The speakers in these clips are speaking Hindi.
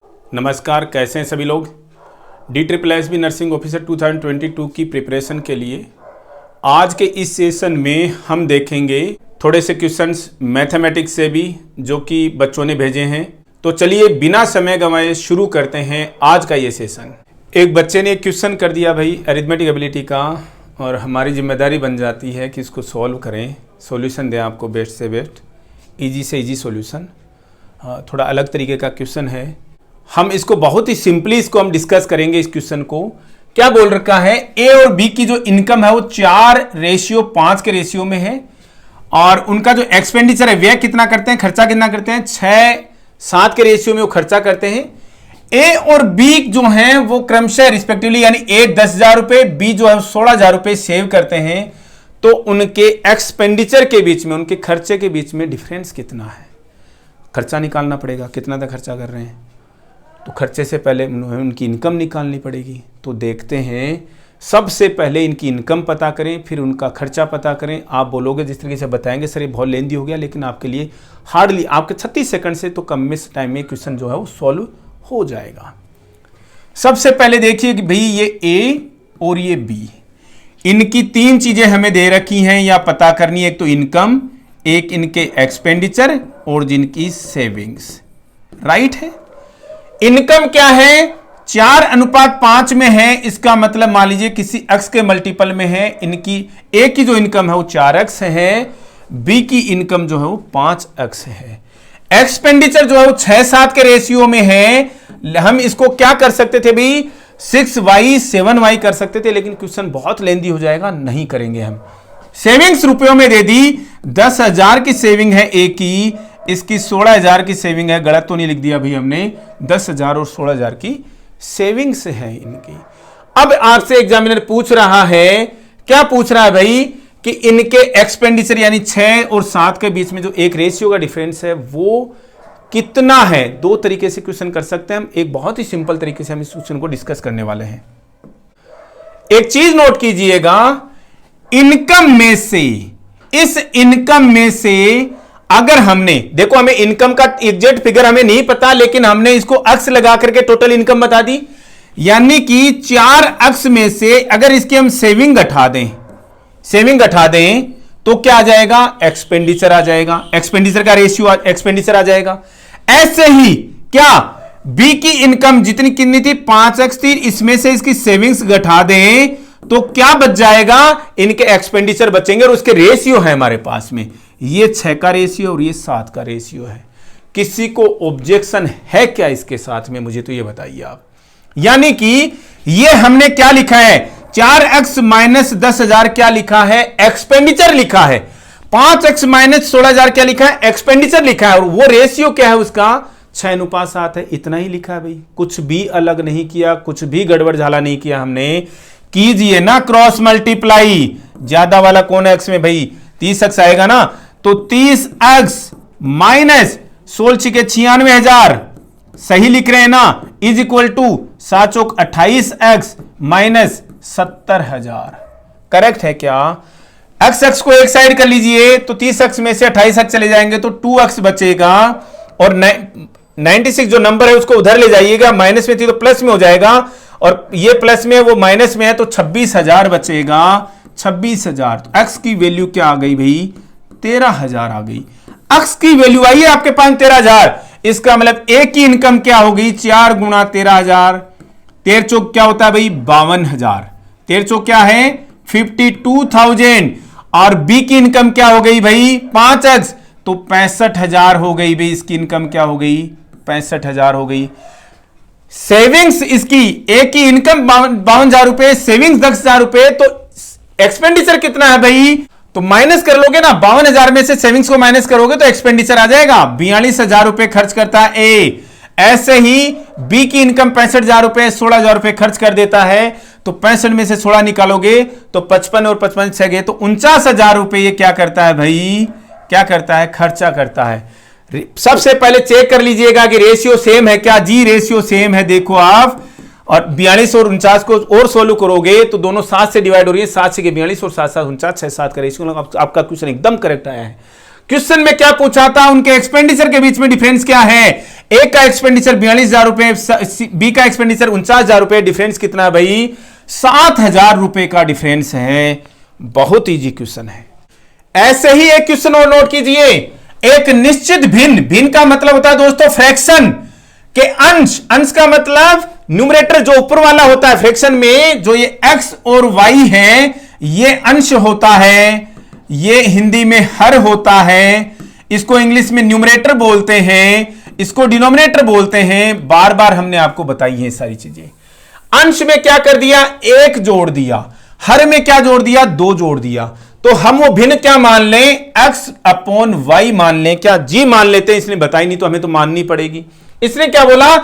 नमस्कार, कैसे हैं सभी लोग। DSSB नर्सिंग ऑफिसर 2022 की प्रिपरेशन के लिए आज के इस सेशन में हम देखेंगे थोड़े से क्वेश्चंस मैथमेटिक्स से भी जो कि बच्चों ने भेजे हैं। तो चलिए बिना समय गंवाए शुरू करते हैं आज का ये सेशन। एक बच्चे ने एक क्वेश्चन कर दिया भाई अरिथमेटिक एबिलिटी का, और हमारी जिम्मेदारी बन जाती है कि इसको सॉल्व करें, सॉल्यूशन दें आपको बेस्ट से बेस्ट, ईजी से ईजी सॉल्यूशन। थोड़ा अलग तरीके का क्वेश्चन है, हम इसको बहुत ही सिंपली इसको हम डिस्कस करेंगे। इस क्वेश्चन को क्या बोल रखा है, ए और बी की जो इनकम है वो 4:5 के रेशियो में है, और उनका जो एक्सपेंडिचर है व्यय कितना करते हैं, खर्चा कितना करते हैं, 6:7 के रेशियो में वो खर्चा करते हैं। ए और बी जो हैं वो क्रमशः रिस्पेक्टिवली यानी ए 10,000 रुपए, बी जो है 16,000 रुपए सेव करते हैं। तो उनके एक्सपेंडिचर के बीच में, उनके खर्चे के बीच में डिफरेंस कितना है, खर्चा निकालना पड़ेगा, कितना तक खर्चा कर रहे हैं। तो खर्चे से पहले उनकी इनकम निकालनी पड़ेगी। तो देखते हैं, सबसे पहले इनकी इनकम पता करें, फिर उनका खर्चा पता करें। आप बोलोगे जिस तरीके से बताएंगे सर ये बहुत लेंदी हो गया, लेकिन आपके लिए हार्डली आपके 36 सेकंड से तो कम में टाइम में क्वेश्चन जो है वो सॉल्व हो जाएगा। सबसे पहले देखिए कि भाई ये ए और ये बी, इनकी 3 चीजें हमें दे रखी हैं या पता करनी है। एक तो इनकम, एक इनके एक्सपेंडिचर और जिनकी सेविंग्स, राइट है। इनकम क्या है, 4:5 में है, इसका मतलब मान लीजिए किसी अक्स के मल्टीपल में है। इनकी ए की जो इनकम है वो 4x है, बी की इनकम जो है वो 5x है। एक्सपेंडिचर जो है वो 6:7 के रेशियो में है। हम इसको क्या कर सकते थे भाई, 6y 7y कर सकते थे, लेकिन क्वेश्चन बहुत लेंदी हो जाएगा, नहीं करेंगे हम। सेविंग्स रुपयों में दे दी, 10,000 की सेविंग है ए की, इसकी 16,000 की सेविंग है। गलत तो नहीं लिख दिया भाई हमने, 10,000 और 16,000 की सेविंग्स है इनकी। अब आपसे एग्जामिनर पूछ रहा है, क्या पूछ रहा है भाई, कि इनके एक्सपेंडिचर यानी 6 और 7 के बीच में जो एक रेशियो का डिफरेंस है वो कितना है। 2 तरीके से क्वेश्चन कर सकते हैं हम, एक बहुत ही सिंपल तरीके से हम इस क्वेश्चन को डिस्कस करने वाले हैं। एक चीज नोट कीजिएगा, इनकम में से, इस इनकम में से अगर हमने, देखो हमें इनकम का एग्जैक्ट फिगर हमें नहीं पता, लेकिन हमने इसको अक्स लगा करके टोटल इनकम बता दी, यानी कि 4 अक्स में से अगर इसकी हम सेविंग घटा दें तो क्या आ जाएगा, एक्सपेंडिचर आ जाएगा, एक्सपेंडिचर का रेशियो एक्सपेंडिचर आ जाएगा। ऐसे ही क्या बी की इनकम जितनी कितनी थी, 5x थी, इसमें से इसकी सेविंग्स घटा दें तो क्या बच जाएगा, इनके एक्सपेंडिचर बचेंगे, और उसके रेशियो है हमारे पास में, ये 6 का रेशियो और ये 7 का रेशियो है। किसी को ऑब्जेक्शन है क्या इसके साथ में, मुझे तो ये बताइए आप। यानी कि ये हमने क्या लिखा है, 4x माइनस 10,000 क्या लिखा है, एक्सपेंडिचर लिखा है। 5x माइनस 16,000 क्या लिखा है, एक्सपेंडिचर लिखा है। और वो रेशियो क्या है उसका, 6:7 है। इतना ही लिखा है भाई, कुछ भी अलग नहीं किया, कुछ भी गड़बड़ झाला नहीं किया हमने। कीजिए ना क्रॉस मल्टीप्लाई, ज्यादा वाला कौन है x में भाई, 30x आएगा ना, तो 30x माइनस 16 के 96,000, सही लिख रहे हैं ना, इज इक्वल टू 7 चौक 28x माइनस 70,000। करेक्ट है क्या। x को एक साइड कर लीजिए तो 30x में से 28x चले जाएंगे तो 2x बचेगा, और 96 जो नंबर है उसको उधर ले जाइएगा, माइनस में थी तो प्लस में हो जाएगा, और ये प्लस में वो माइनस में है तो 26,000 बचेगा। 26,000, तो x की वैल्यू क्या आ गई भाई, 13,000 आ गई। x की वैल्यू आई है आपके पास 13,000, इसका मतलब a की इनकम क्या होगी, 4 गुणा 13,000, 13 चौक क्या होता है भाई, 52,000, 13 चौक क्या है 52,000, और b की इनकम क्या हो गई भाई 5x, तो 65,000 हो गई भाई। इसकी इनकम क्या हो गई, 65,000 हो गई। सेविंग्स इसकी, ए की इनकम 52,000 रुपए, सेविंग्स 10,000 रुपए, तो एक्सपेंडिचर कितना है भाई, तो माइनस कर लोगे ना, 52,000 में से सेविंग्स को माइनस करोगे तो एक्सपेंडिचर आ जाएगा। 42,000 रुपए खर्च करता है ए। ऐसे ही बी की इनकम 65,000 रुपए, 16,000 रुपए खर्च कर देता है, तो 65 में से 16 निकालोगे तो 55 और 55 छह गए, तो 49,000 रुपए ये क्या करता है भाई, क्या करता है, खर्चा करता है। सबसे पहले चेक कर लीजिएगा कि रेशियो सेम है क्या, जी रेशियो सेम है, देखो आप, और 42 और 49 को और सोल्व करोगे तो दोनों 7 से डिवाइड हो रही है, 7 से 42 और 7 7 49, 6 7 का रेशियो। आपका क्वेश्चन एकदम करेक्ट आया है। क्वेश्चन में क्या पूछा था, उनके एक्सपेंडिचर के बीच में डिफरेंस क्या है, ए का एक्सपेंडिचर 42,000 रुपए, बी का एक्सपेंडिचर 49,000 रुपए, डिफरेंस कितना है भाई? 7,000 रुपए का डिफरेंस है। बहुत इजी क्वेश्चन है। ऐसे ही एक क्वेश्चन और नोट कीजिए, एक निश्चित भिन्न, भिन्न का मतलब होता है दोस्तों फ्रैक्शन के अंश, अंश का मतलब न्यूमरेटर जो ऊपर वाला होता है फ्रैक्शन में, जो ये x और y है ये अंश होता है, ये हिंदी में हर होता है, इसको इंग्लिश में न्यूमरेटर बोलते हैं, इसको डिनोमिनेटर बोलते हैं। बार बार हमने आपको बताई है सारी चीजें। अंश में क्या कर दिया? 1 जोड़ दिया, हर में क्या जोड़ दिया? 2 जोड़ दिया। तो हम वो भिन्न क्या मान लें? x अपॉन वाई मान लें। क्या जी मान लेते हैं? इसने बताई नहीं तो हमें तो माननी पड़ेगी। इसने क्या बोला?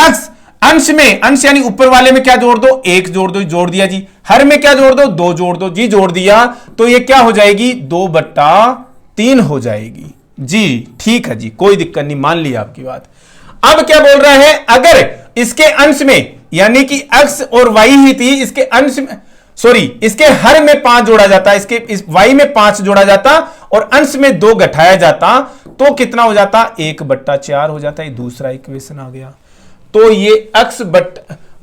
x अंश में, अंश यानी ऊपर वाले में क्या जोड़ दो? 1 जोड़ दो, जोड़ दिया जी। हर में क्या जोड़ दो? 2 जोड़ दो जी, जोड़ दिया। तो ये क्या हो जाएगी? 2/3 हो जाएगी जी। ठीक है जी, कोई दिक्कत नहीं, मान लिया आपकी बात। अब क्या बोल रहा है? अगर इसके अंश में यानी कि x और y ही थी, इसके अंश में इसके हर में 5 जोड़ा जाता, इसके इस y में 5 जोड़ा जाता और अंश में 2 घटाया जाता, तो कितना हो जाता? 1/4 हो जाता। ये दूसरा इक्वेशन आ गया। तो ये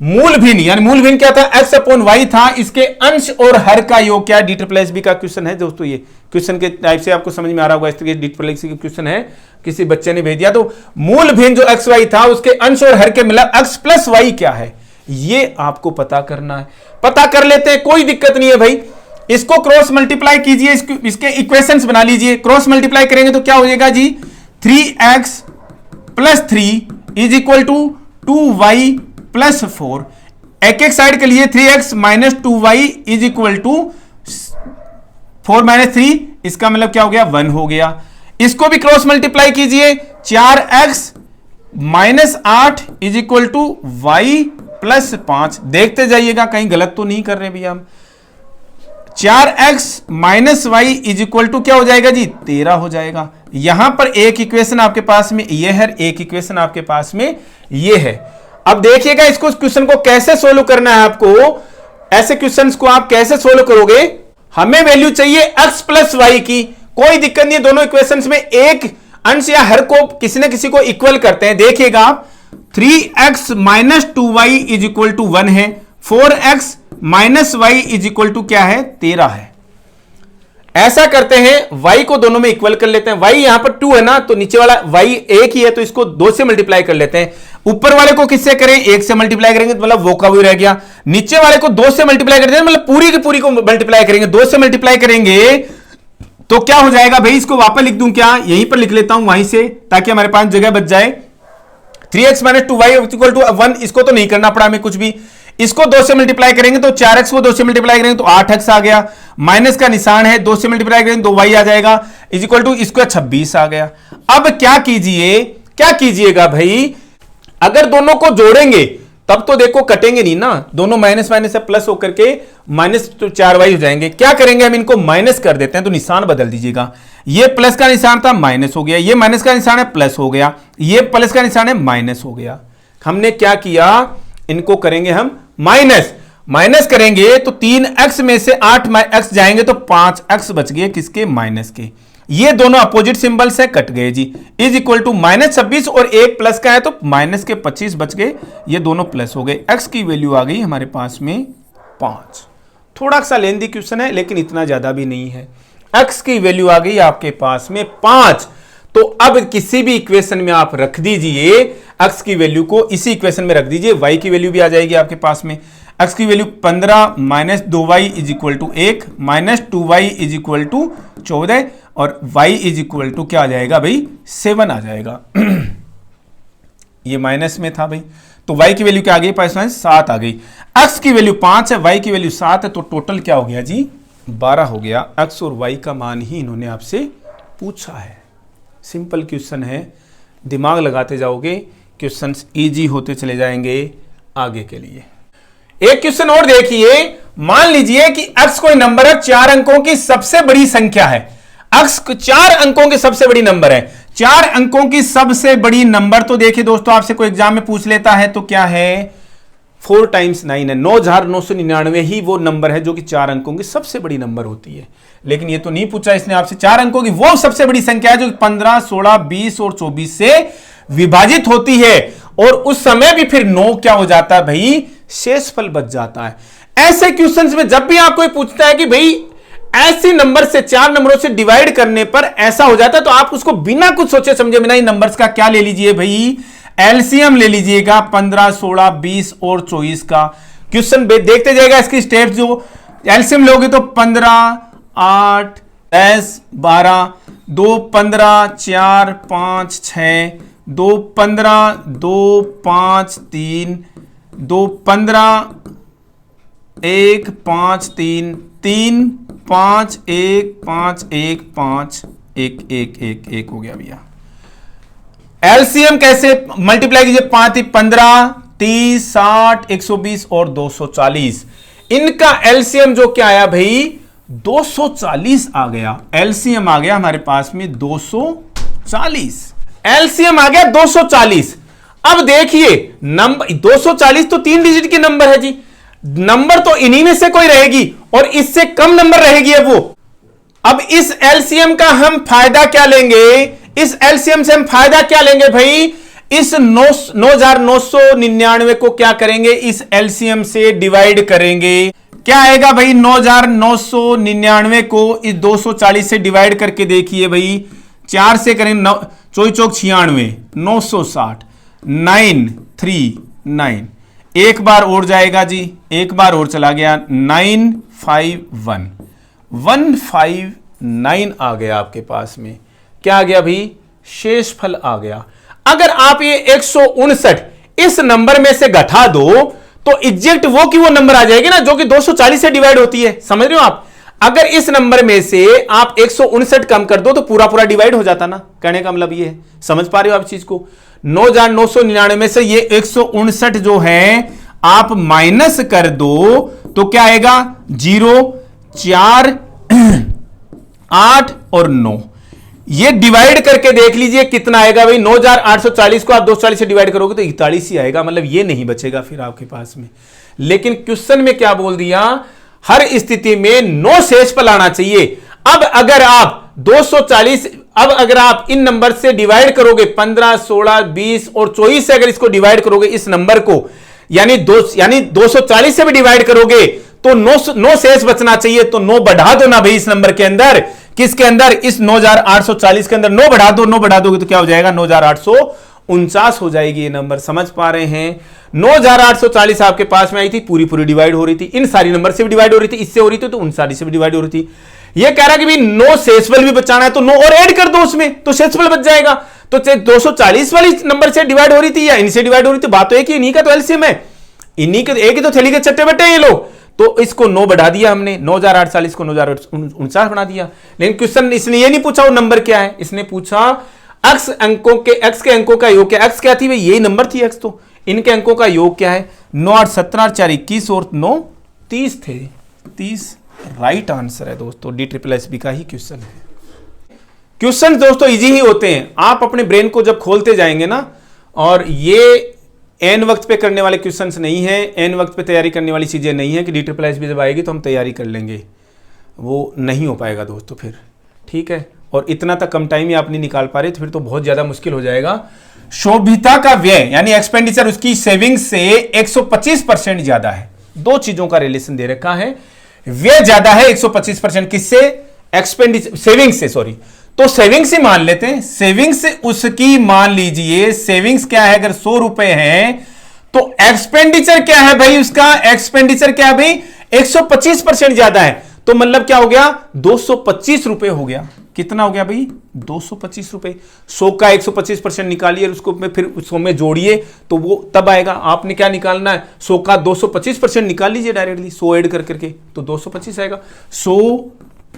मूल भिन्न, यानी मूल भिन्न क्या था? x अपॉन वाई था, इसके अंश और हर का योग क्या? D+B का क्वेश्चन है दोस्तों। ये क्वेश्चन के टाइप से आपको समझ में आ रहा होगा, इस तरीके D+C का क्वेश्चन है, किसी बच्चे ने भेज दिया। तो मूल भिन्न जो x y था उसके अंश और हर के मिला x प्लस वाई क्या है, ये आपको पता करना है। पता कर लेते हैं, कोई दिक्कत नहीं है भाई। इसको क्रॉस मल्टीप्लाई कीजिए, इसके इक्वेशंस बना लीजिए। क्रॉस मल्टीप्लाई करेंगे तो क्या हो जाएगा जी? 3x + 3 = 2y + 4। एक एक साइड के लिए 3x - 2y = 4 - 3, इसका मतलब क्या हो गया? 1 हो गया। इसको भी क्रॉस मल्टीप्लाई कीजिए, 4x - 8 = y + 5। देखते जाइएगा कहीं गलत तो नहीं कर रहे भैया हम। 4x - y = क्या हो जाएगा जी? 13 हो जाएगा। यहां पर एक इक्वेशन आपके पास में ये है, एक इक्वेशन आपके पास में ये है। अब देखिएगा इसको, क्वेश्चन को कैसे सोल्व करना है आपको। ऐसे क्वेश्चंस को आप कैसे सोल्व करोगे? हमें वैल्यू चाहिए x + y की। कोई दिक्कत नहीं है, दोनों इक्वेशंस में एक अंश या हर को किसी न किसी को इक्वल करते हैं। देखिएगा आप, 3x - 2y = 1 है, 4x - y = क्या है? 13 है। ऐसा करते हैं, y को दोनों में इक्वल कर लेते हैं। y यहां पर 2 है ना, तो नीचे वाला y 1 ही है, तो इसको 2 से मल्टीप्लाई कर लेते हैं। ऊपर वाले को किससे करें? 1 से मल्टीप्लाई करेंगे, तो मतलब वो का वो रह गया। नीचे वाले को 2 से मल्टीप्लाई करते हैं, मतलब पूरी की पूरी को मल्टीप्लाई करेंगे। 2 से मल्टीप्लाई करेंगे तो क्या हो जाएगा भाई? इसको वापस लिख दूं क्या? यहीं पर लिख लेता हूं वहीं से, ताकि हमारे पास जगह बच जाए। 3x - 2y = 1, इसको तो नहीं करना पड़ा हमें कुछ भी। इसको 2 से मल्टीप्लाई करेंगे तो 4x को 2 से मल्टीप्लाई करेंगे तो 8x आ गया। माइनस का निशान है, 2 से मल्टीप्लाई करेंगे तो y आ जाएगा, = इसको 26 आ गया। अब क्या कीजिएगा भाई? अगर दोनों को जोड़ेंगे तब तो देखो कटेंगे नहीं ना, दोनों माइनस माइनस से प्लस होकर के -4y हो जाएंगे। क्या करेंगे? हम इनको माइनस कर देते हैं, तो निशान बदल दीजिएगा। ये प्लस का निशान था, माइनस हो गया। ये माइनस का निशान है, प्लस हो गया। ये प्लस का निशान है, माइनस हो गया। हमने क्या किया? इनको करेंगे हम माइनस करेंगे तो 3x में से 8x जाएंगे तो 5x बच गए, किसके? माइनस के। ये दोनों अपोजिट सिंबल से कट गए जी। = -26 और एक प्लस का है तो माइनस के 25 बच गए, ये दोनों प्लस हो गए। x की वैल्यू आ गई हमारे पास में 5। थोड़ा सा लेंदी क्वेश्चन है लेकिन इतना ज्यादा भी नहीं है। x की वैल्यू आ गई आपके पास में 5। तो अब किसी भी इक्वेशन में आप रख दीजिए x की वैल्यू को, इसी इक्वेशन में रख दीजिए, y की वैल्यू भी आ जाएगी आपके पास में। x की वैल्यू 15 - 2y = 1, -2y = 14 और y = क्या आ जाएगा भाई? 7 आ जाएगा। ये माइनस में था भाई, तो y की वैल्यू क्या आ गई? 7 आ गई। x की वैल्यू 5 है, y की वैल्यू 7 है, तो टोटल क्या हो गया जी? 12 हो गया। x और y का मान ही इन्होंने आपसे पूछा है। सिंपल क्वेश्चन है, दिमाग लगाते जाओगे क्वेश्चंस इजी होते चले जाएंगे आगे के लिए। एक क्वेश्चन और देखिए, मान लीजिए कि x कोई नंबर है, 4 अंकों की सबसे बड़ी संख्या है। x 4 अंकों की सबसे बड़ी नंबर है। 4 अंकों की सबसे बड़ी नंबर, तो देखिए दोस्तों, आपसे कोई एग्जाम में पूछ लेता है तो क्या है? 4 × 9 है, 9,999 ही वो नंबर है जो कि 4 अंकों की सबसे बड़ी नंबर होती है। लेकिन ये तो नहीं पूछा इसने आपसे 4 अंकों की वो सबसे बड़ी संख्या है जो 15, 16, 20 और 24 से विभाजित होती है और उस समय भी फिर 9 क्या हो जाता है भाई, शेषफल बच जाता है। ऐसे क्वेश्चंस में जब भी आपको पूछता है कि भाई ऐसे नंबर से 4 नंबरों से डिवाइड करने पर ऐसा हो जाता है, तो आप उसको बिना कुछ सोचे समझे बिना ही नंबर्स का क्या ले लीजिए भाई, एलसीएम ले लीजिएगा 15, 16, 20 और 24 का। क्वेश्चन देखते जाएगा इसकी स्टेप्स, जो एलसीएम लोगे तो 15, 8, 10, 12, 2, 15, 4, 5, 6, 2, 15, 2, 5, 3, 2, 15, 1, 5, 3, 3, 5, 1, 5, 1, 5, 1, 1, 1, 1 हो गया भैया। एलसीएम कैसे मल्टीप्लाई कीजिए, 5, 15, 30, 60, 120 और 240। इनका एलसीएम जो क्या आया भाई, 240 आ गया। एलसीएम आ गया हमारे पास में 240, एलसीएम आ गया 240। अब देखिए नंबर 240 तो 3 डिजिट के नंबर है जी, नंबर तो इन्हीं में से कोई रहेगी और इससे कम नंबर रहेगी है वो। अब इस एलसीएम का हम फायदा क्या लेंगे, इस एलसीएम से हम फायदा क्या लेंगे भाई, इस 9999 को क्या करेंगे, इस एलसीएम से डिवाइड करेंगे। क्या आएगा भाई, 9999 को इस 240 से डिवाइड करके देखिए भाई, 4 से करेंगे 4 चौक 96, 960, 939, एक बार और जाएगा जी, एक बार और चला गया, 951, 159 आ गया आपके पास में। क्या आ गया भाई, शेषफल आ गया। अगर आप ये 159 इस नंबर में से घटा दो तो एग्जैक्ट वो की वो नंबर आ जाएगी ना, जो कि 240 से डिवाइड होती है। समझ रहे हो आप, अगर इस नंबर में से आप 159 कम कर दो तो पूरा पूरा डिवाइड हो जाता ना, कहने का मतलब ये है। समझ पा रहे हो आप चीज को, 9999 में से ये 159 जो है आप माइनस कर दो तो क्या आएगा, 0, 4, 8 और 9। ये डिवाइड करके देख लीजिए कितना आएगा भाई, 9840 को आप 240 से डिवाइड करोगे तो 41 ही आएगा, मतलब ये नहीं बचेगा फिर आपके पास में। लेकिन क्वेश्चन में क्या बोल दिया, हर स्थिति में 9 शेषफल आना चाहिए। अब अगर आप 240, अब अगर आप इन नंबर से डिवाइड करोगे 15, 16, 20 और 24 से अगर इसको डिवाइड करोगे इस नंबर को, यानी 240 से भी डिवाइड करोगे तो 9 शेष बचना चाहिए। तो 9 बढ़ा दो ना भाई इस नंबर के अंदर, किसके अंदर, इस 9840 के अंदर 9 बढ़ा दो, 9 बढ़ा दोगे तो क्या हो जाएगा, 9849 हो जाएगी ये नंबर। समझ पा रहे हैं, 9840 आपके पास में आई थी, पूरी पूरी डिवाइड हो रही थी, इन सारी नंबर से भी डिवाइड हो रही थी, इससे हो रही थी तो उन सारी से भी डिवाइड हो रही थी। ये कह रहा है कि भाई 9 शेषफल भी बचाना है तो 9 और ऐड कर दो उसमें तो शेषफल बच जाएगा। तो 240 वाली नंबर से डिवाइड हो रही थी या इनसे डिवाइड हो रही थी, बात तो एक ही, इन्हीं का तो एलसीएम है, इन्हीं के एक ही तो थैली के चट्टे बट्टे ये लोग। तो इसको 9 बढ़ा दिया हमने, 9840 को 9849 बना दिया। लेकिन क्वेश्चन इसने ये नहीं पूछा वो नंबर क्या है, इसने पूछा एक्स के अंकों का योग क्या। एक्स क्या थी भाई, यही नंबर थी एक्स, तो इनके अंकों का योग क्या है, 9, 8, 17, 4, 21 और 9, 30 थे। 30 राइट आंसर है दोस्तों, DSSB का ही क्वेश्चन है। क्वेश्चन दोस्तों इजी ही होते हैं, आप अपने ब्रेन को जब खोलते जाएंगे ना, और ये एन वक्त पे करने वाले क्वेश्चंस नहीं है, एन वक्त पे तैयारी करने वाली चीजें नहीं है कि DSSB जब आएगी तो हम तैयारी कर लेंगे, वो नहीं हो पाएगा दोस्तों फिर, ठीक है। और इतना तक कम टाइम ही आप नहीं निकाल पा रहे तो फिर तो बहुत ज्यादा मुश्किल हो जाएगा। शोभिता का व्यय यानी एक्सपेंडिचर उसकी सेविंग से 125% ज्यादा है। दो चीजों का रिलेशन दे रखा है, व्यय ज्यादा है 125% किससे, एक्सपेंडिचर सेविंग से, सॉरी, तो सेविंग से मान लेते हैं, सेविंग से उसकी मान लीजिए, सेविंग्स क्या है, अगर 100 रुपए है तो एक्सपेंडिचर क्या है भाई, उसका एक्सपेंडिचर क्या है भाई, 125% ज्यादा है। तो मतलब क्या हो गया, 225 रुपए हो गया। कितना हो गया भाई, 225 रुपए। 100 का 125% निकालिए, उसको फिर 100 में जोड़िए तो वो तब आएगा। आपने क्या निकालना है, 100 का 225% निकाल लीजिए डायरेक्टली, 100 ऐड कर करके तो 225 आएगा। 100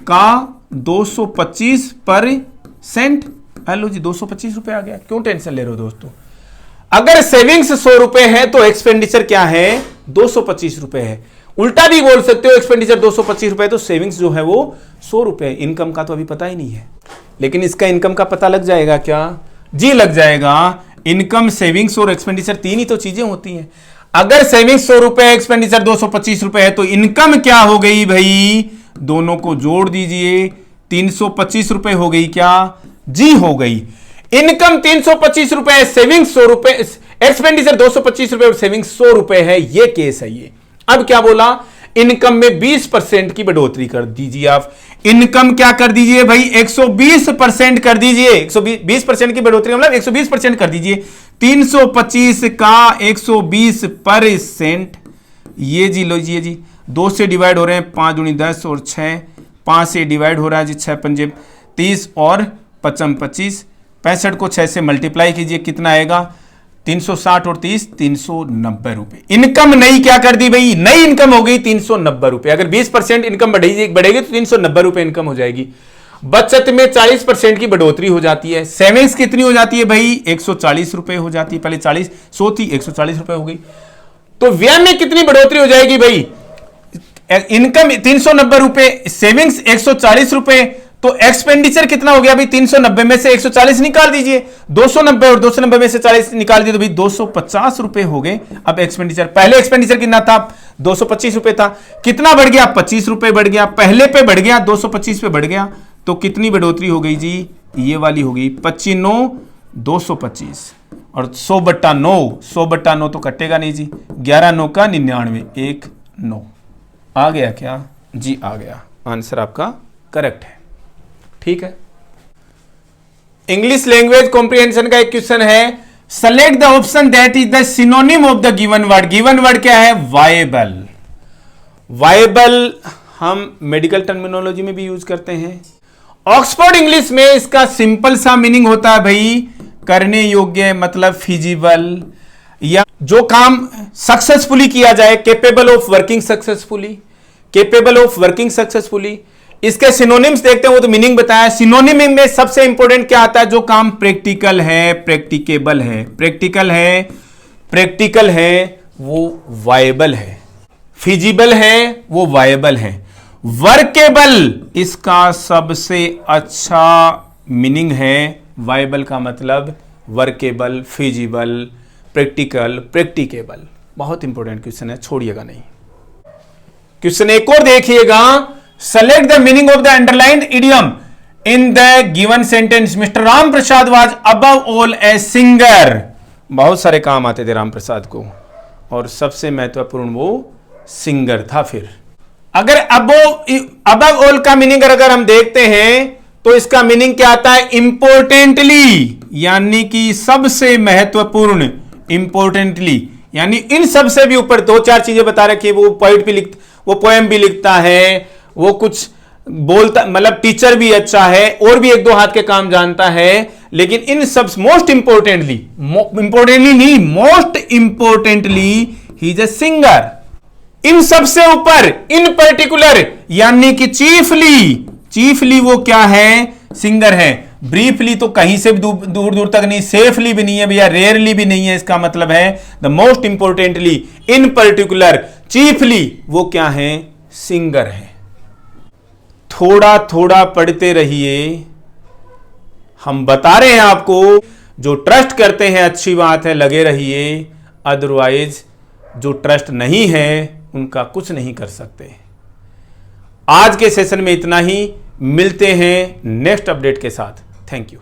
का 225%, हेलो जी 225 रुपए आ गया। क्यों टेंशन ले रहे हो दोस्तों, अगर सेविंग्स 100 रुपए है तो एक्सपेंडिचर क्या है, 225 रुपए है। उल्टा भी बोल सकते हो, एक्सपेंडिचर 225 रुपए तो सेविंग्स जो है वो 100 रुपए। इनकम का तो अभी पता ही नहीं है, लेकिन इसका इनकम का पता लग जाएगा क्या, जी लग जाएगा। इनकम, सेविंग्स और एक्सपेंडिचर तीन ही तो चीजें होती हैं। अगर सेविंग्स 100 रुपए, एक्सपेंडिचर 225 रुपए है तो इनकम क्या हो गई भाई, दोनों को जोड़ दीजिए, 325 रुपए हो गई क्या, जी हो गई। इनकम 325 रुपए, सेविंग्स 100 रुपए, एक्सपेंडिचर 225 रुपए और सेविंग्स 100 रुपए है। ये केस है ये। अब क्या बोला, इनकम में 20% की बढ़ोतरी कर दीजिए। आप इनकम क्या कर दीजिए भाई, 120% कर दीजिए। 120% की बढ़ोतरी मतलब 120% कर दीजिए। 325 का 120%, ये जी लो जी 2 से डिवाइड हो रहे हैं, 5 दूनी 10 और 6, 5 से डिवाइड हो रहा है जी, 6 पंजे 30 और 55 25, 65 को 6 से मल्टीप्लाई कीजिए, कितना आएगा 360 और 30 390 रुपए। इनकम नई क्या कर दी भाई, नई इनकम हो गई 390 रुपए। अगर 20% इनकम बढ़ेगी तो 390 रुपए इनकम हो जाएगी। बचत में 40% की बढ़ोतरी हो जाती है। सेविंग्स कितनी हो जाती है भाई, 140 रुपए हो जाती है। पहले 100 थी, 140 रुपए हो गई। तो व्यय में कितनी बढ़ोतरी हो जाएगी भाई, इनकम 390 रुपए, सेविंग्स 140 रुपए, तो एक्सपेंडिचर कितना हो गया भाई, 390 में से 140 निकाल दीजिए, 290 और 290 में से 40 निकाल दिए तो भाई 250 रुपए हो गए। अब एक्सपेंडिचर, पहले एक्सपेंडिचर कितना था, 225 रुपए था, कितना बढ़ गया, 25 रुपए बढ़ गया, पहले पे बढ़ गया, 225 पे बढ़ गया, तो कितनी बढ़ोतरी हो गई जी, ये वाली हो गई 25 9 225 और 100/9, 100/9 तो कटेगा नहीं जी, 11 9 का 99, 1 9 आ गया क्या जी, आ गया। आंसर आपका करेक्ट है, ठीक है। इंग्लिश लैंग्वेज कॉम्प्रिहेंशन का एक क्वेश्चन है, select the option that is the synonym of the given word. Given word क्या है, वायबल। वायबल हम मेडिकल टर्मिनोलॉजी में भी यूज करते हैं। ऑक्सफोर्ड इंग्लिश में इसका सिंपल सा मीनिंग होता है भाई, करने योग्य, मतलब फिजिबल, या जो काम सक्सेसफुली किया जाए, capable of working successfully, capable of working successfully. इसके सिनोनिम्स देखते हैं, वो तो मीनिंग बताया। सिनोनिम में सबसे इंपॉर्टेंट क्या आता है, जो काम प्रैक्टिकल है, प्रैक्टिकेबल है, प्रैक्टिकल है, प्रैक्टिकल है, वो वायबल है, फिजिबल है, वो वायबल है। वर्केबल इसका सबसे अच्छा मीनिंग है, वायबल का मतलब वर्केबल, फिजिबल, प्रैक्टिकल, प्रैक्टिकेबल। बहुत इंपॉर्टेंट क्वेश्चन है, छोड़िएगा नहीं। क्वेश्चन एक और देखिएगा, select the meaning of the underlined idiom in the given sentence. Mister Ram Prasad was above all a singer. बहुत सारे काम आते थे राम प्रसाद को, और सबसे महत्वपूर्ण वो सिंगर था। फिर अगर अबव ऑल का मीनिंग अगर हम देखते हैं तो इसका मीनिंग क्या आता है, इंपोर्टेंटली, यानी कि सबसे महत्वपूर्ण, इंपोर्टेंटली यानी इन सबसे भी ऊपर। 2-4 चीजें बता रखी है, वो पोइट भी वो पोएम भी लिखता है, वो कुछ बोलता, मतलब टीचर भी अच्छा है, और भी 1-2 हाथ के काम जानता है, लेकिन इन सब मोस्ट इंपोर्टेंटली नहीं, most importantly he is a singer. इन सबसे ऊपर, इन पर्टिकुलर, यानी कि चीफली वो क्या है, सिंगर है। ब्रीफली तो कहीं से भी दूर दूर तक नहीं, सेफली भी नहीं है भैया, रेयरली भी नहीं है। इसका मतलब है the most importantly, in particular, chiefly वो क्या है, सिंगर है। थोड़ा थोड़ा पढ़ते रहिए, हम बता रहे हैं आपको, जो ट्रस्ट करते हैं अच्छी बात है, लगे रहिए, अदरवाइज जो ट्रस्ट नहीं है उनका कुछ नहीं कर सकते। आज के सेशन में इतना ही, मिलते हैं नेक्स्ट अपडेट के साथ। Thank you.